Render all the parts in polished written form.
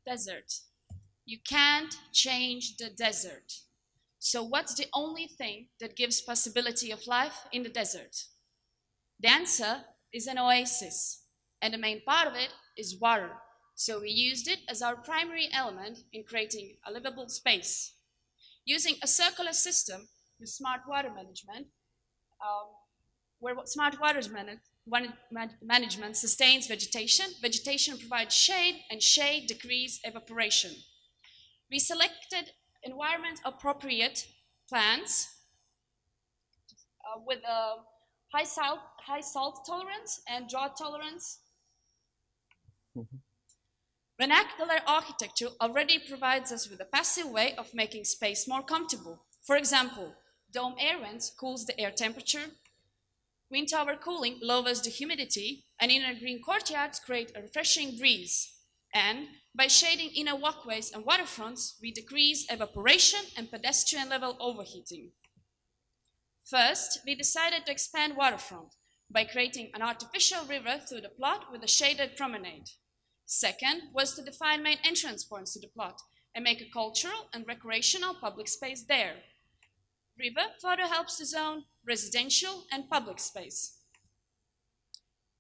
Desert. You can't change the desert. So what's the only thing that gives possibility of life in the desert? The answer is an oasis, and the main part of it is water. So we used it as our primary element in creating a livable space. Using a circular system with smart water management, um, where smart water management sustains vegetation, vegetation provides shade, and shade decreases evaporation. We selected environment appropriate plants with a high salt tolerance and drought tolerance. Vernacular architecture already provides us with a passive way of making space more comfortable. For example, dome air vents cools the air temperature, wind tower cooling lowers the humidity, and inner green courtyards create a refreshing breeze. And by shading inner walkways and waterfronts, we decrease evaporation and pedestrian level overheating. First, we decided to expand waterfront by creating an artificial river through the plot with a shaded promenade. Second was to define main entrance points to the plot and make a cultural and recreational public space there. River further helps to zone residential and public space.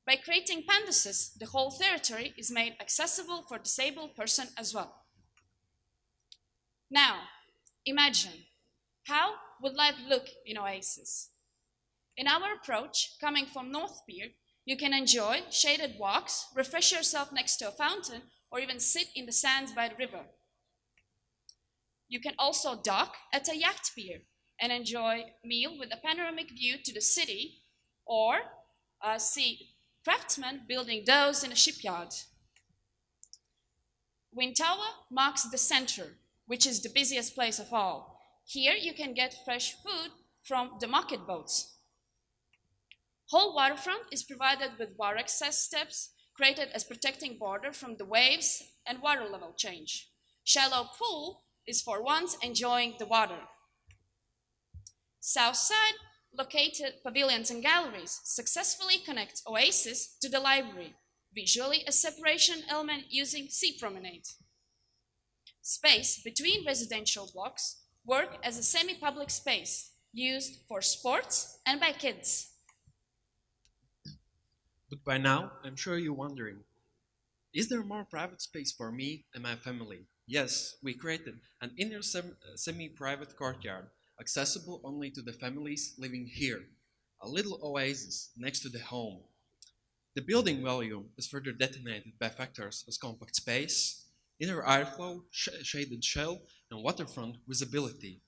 By creating pandases, the whole territory is made accessible for disabled person as well. Now, imagine, how would life look in Oasis? In our approach, coming from North Pier, you can enjoy shaded walks, refresh yourself next to a fountain, or even sit in the sands by the river. You can also dock at a yacht pier and enjoy a meal with a panoramic view to the city, or see craftsmen building those in a shipyard. Wind Tower marks the center, which is the busiest place of all. Here you can get fresh food from the market boats. Whole waterfront is provided with water access steps created as protecting border from the waves and water level change. Shallow pool is for once enjoying the water. South side, located pavilions and galleries successfully connects Oasis to the library, visually a separation element using sea promenade. Space between residential blocks work as a semi-public space used for sports and by kids. But by now, I'm sure you're wondering, is there more private space for me and my family? Yes, we created an inner semi-private courtyard, accessible only to the families living here, a little oasis next to the home. The building volume is further detonated by factors as compact space, inner airflow, shaded shell, and waterfront visibility.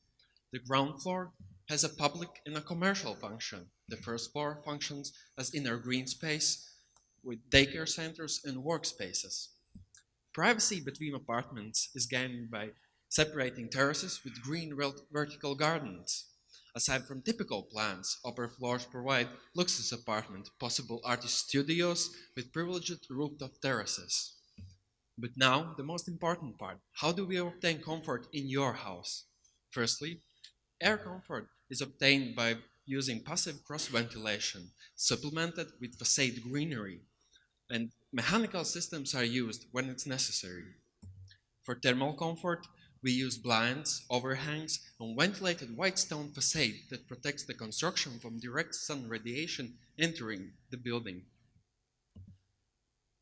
The ground floor has a public and a commercial function. The first floor functions as inner green space with daycare centers and workspaces. Privacy between apartments is gained by separating terraces with green vertical gardens. Aside from typical plans, upper floors provide luxuous apartment, possible artist studios with privileged rooftop terraces. But now, the most important part, how do we obtain comfort in your house? Firstly, air comfort is obtained by using passive cross ventilation, supplemented with facade greenery, and mechanical systems are used when it's necessary. For thermal comfort, we use blinds, overhangs, and ventilated white stone facade that protects the construction from direct sun radiation entering the building.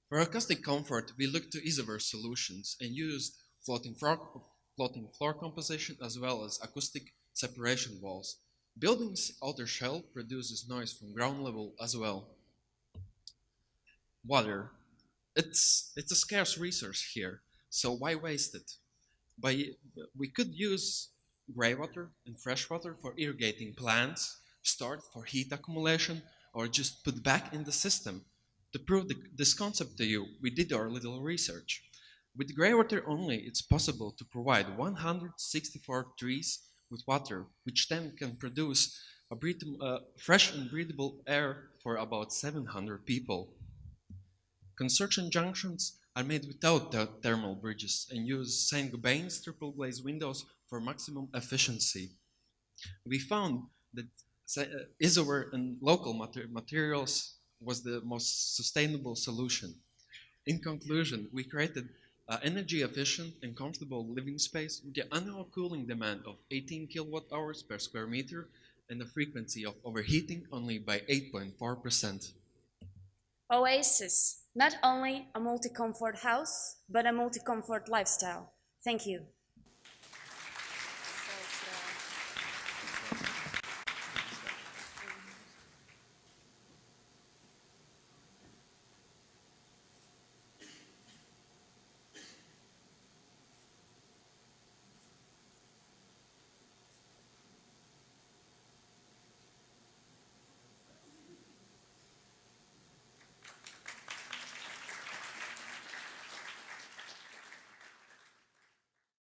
For acoustic comfort, we looked to easiverse solutions and used floating floor composition as well as acoustic separation walls. Building's outer shell produces noise from ground level as well. Water. It's a scarce resource here, so why waste it? We could use grey water and fresh water for irrigating plants, stored for heat accumulation, or just put back in the system. To prove this concept to you, we did our little research. With grey water only, it's possible to provide 164 trees with water, which then can produce fresh and breathable air for about 700 people. Construction junctions are made without thermal bridges and use Saint-Gobain's triple glazed windows for maximum efficiency. We found that isover and local materials was the most sustainable solution. In conclusion, we created Energy efficient and comfortable living space with the annual cooling demand of 18 kilowatt hours per square meter and a frequency of overheating only by 8.4%. Oasis, not only a multi-comfort house, but a multi-comfort lifestyle. Thank you.